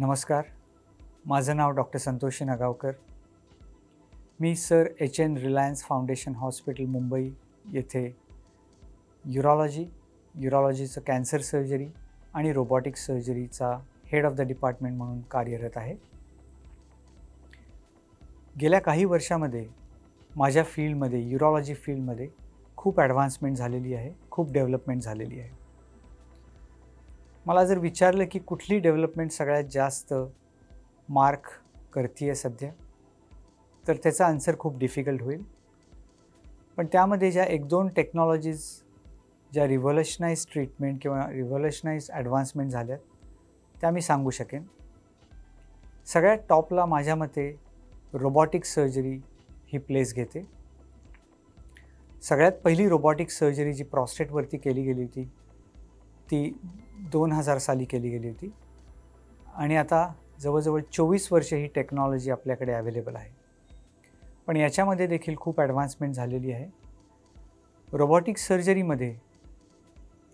नमस्कार, माझं नाव डॉक्टर संतोषी नगावकर. मी sir H N. Reliance foundation hospital Mumbai येथे यूरॉलॉजीचं कॅन्सर सर्जरी आणि रोबॉटिक सर्जरीचा हेड ऑफ द डिपार्टमेंट म्हणून कार्यरत आहे. गेल्या काही वर्षामध्ये माझ्या फील्डमध्ये यूरॉलॉजी फील्डमध्ये खूप ॲडव्हान्समेंट झालेली आहे, खूप डेव्हलपमेंट झालेली आहे. मला जर विचारलं की कुठली डेव्हलपमेंट सगळ्यात जास्त मार्क करते सध्या, तर त्याचा आन्सर खूप डिफिकल्ट होईल. पण त्यामध्ये ज्या एक दोन टेक्नॉलॉजीज ज्या रिव्होल्युशनाइज ट्रीटमेंट किंवा रिव्होल्युशनाइज ॲडव्हान्समेंट झाल्यात त्या मी सांगू शकेन. सगळ्यात टॉपला माझ्या मते रोबॉटिक सर्जरी ही प्लेस घेते. सगळ्यात पहिली रोबॉटिक सर्जरी जी प्रॉस्टेटवरती केली गेली होती ती 2000 साली केली गेली होती आणि आता जवळजवळ 24 वर्ष ही टेक्नॉलॉजी आपल्याकडे अवेलेबल आहे. पण याच्यामध्ये देखील खूप ॲडव्हान्समेंट झालेली आहे. रोबॉटिक सर्जरीमध्ये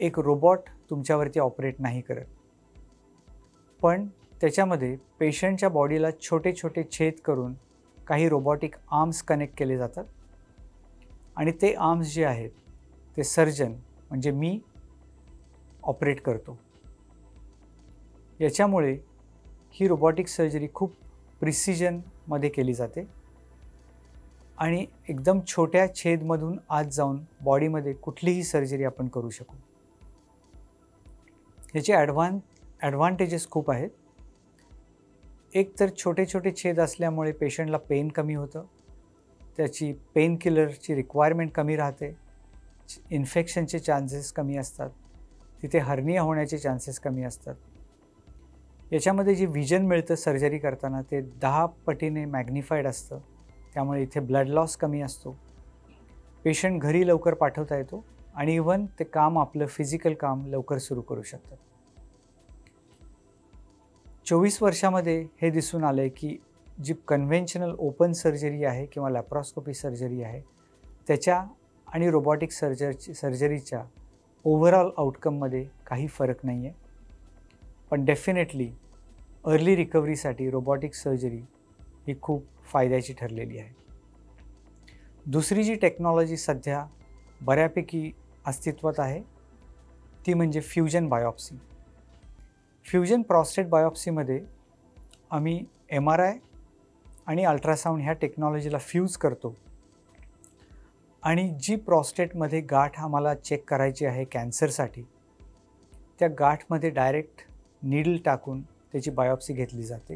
एक रोबॉट तुमच्यावरती ऑपरेट नाही करत, पण त्याच्यामध्ये पेशंटच्या बॉडीला छोटे छोटे छेद करून काही रोबॉटिक आर्म्स कनेक्ट केले जातात आणि ते आर्म्स जे आहेत ते सर्जन म्हणजे मी ऑपरेट करतो. याच्यामुळे ही रोबॉटिक सर्जरी खूप प्रिसिजनमध्ये केली जाते आणि एकदम छोट्या छेदमधून आत जाऊन बॉडीमध्ये कुठलीही सर्जरी आपण करू शकू. ह्याचे ॲडव्हान्टेजेस खूप आहेत. एक तर छोटे छोटे छेद असल्यामुळे पेशंटला पेन कमी होतं, त्याची पेन किलरची रिक्वायरमेंट कमी राहते, इन्फेक्शनचे चान्सेस कमी असतात, तिथे हर्निया होण्याचे चान्सेस कमी असतात. याच्यामध्ये जे व्हिजन मिळतं सर्जरी करताना ते 10 पटीने मॅग्निफाईड असतं, त्यामुळे इथे ब्लड लॉस कमी असतो. पेशंट घरी लवकर पाठवता येतो आणि इव्हन ते काम आपलं फिजिकल काम लवकर सुरू करू शकतात. 24 वर्षामध्ये हे दिसून आलं आहे की जी कन्व्हेन्शनल ओपन सर्जरी आहे किंवा लॅप्रोस्कोपी सर्जरी आहे त्याच्या आणि रोबॉटिक सर्जरीच्या ओव्हरऑल आउटकममध्ये काही फरक नाही आहे. पण डेफिनेटली अर्ली रिकव्हरीसाठी रोबॉटिक सर्जरी ही खूप फायद्याची ठरलेली आहे. दुसरी जी टेक्नॉलॉजी सध्या बऱ्यापैकी अस्तित्वात आहे ती म्हणजे फ्युजन बायोप्सी. फ्युजन प्रॉस्टेट बायोप्सीमध्ये आम्ही MRI आणि अल्ट्रासाऊंड ह्या टेक्नॉलॉजीला फ्यूज करतो आणि जी प्रॉस्टेटमध्ये गाठ आम्हाला चेक करायची आहे कॅन्सरसाठी त्या गाठमध्ये डायरेक्ट नीडल टाकून त्याची बायोप्सी घेतली जाते.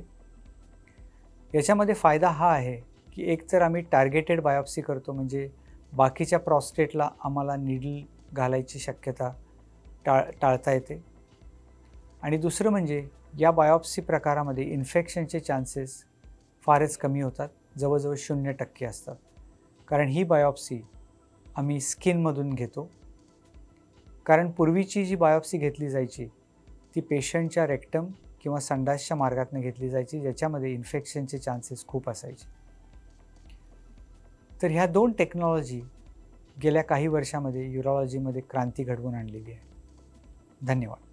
याच्यामध्ये फायदा हा आहे की एक तर आम्ही टार्गेटेड बायोप्सी करतो, म्हणजे बाकीच्या प्रॉस्टेटला आम्हाला नीडल घालायची शक्यता टाळता येते. आणि दुसरं म्हणजे या बायोप्सी प्रकारामध्ये इन्फेक्शनचे चान्सेस फारच कमी होतात, जवळजवळ 0% असतात. कारण ही बायोप्सी आम्ही स्किनमधून घेतो. कारण पूर्वीची जी बायोप्सी घेतली जायची ती पेशंटच्या रेक्टम किंवा संडासच्या मार्गातून घेतली जायची, ज्याच्यामध्ये इन्फेक्शनचे चान्सेस खूप असायचे. तर ह्या दोन टेक्नॉलॉजी गेल्या काही वर्षामध्ये यूरॉलॉजीमध्ये क्रांती घडवून आणलेली आहे. धन्यवाद.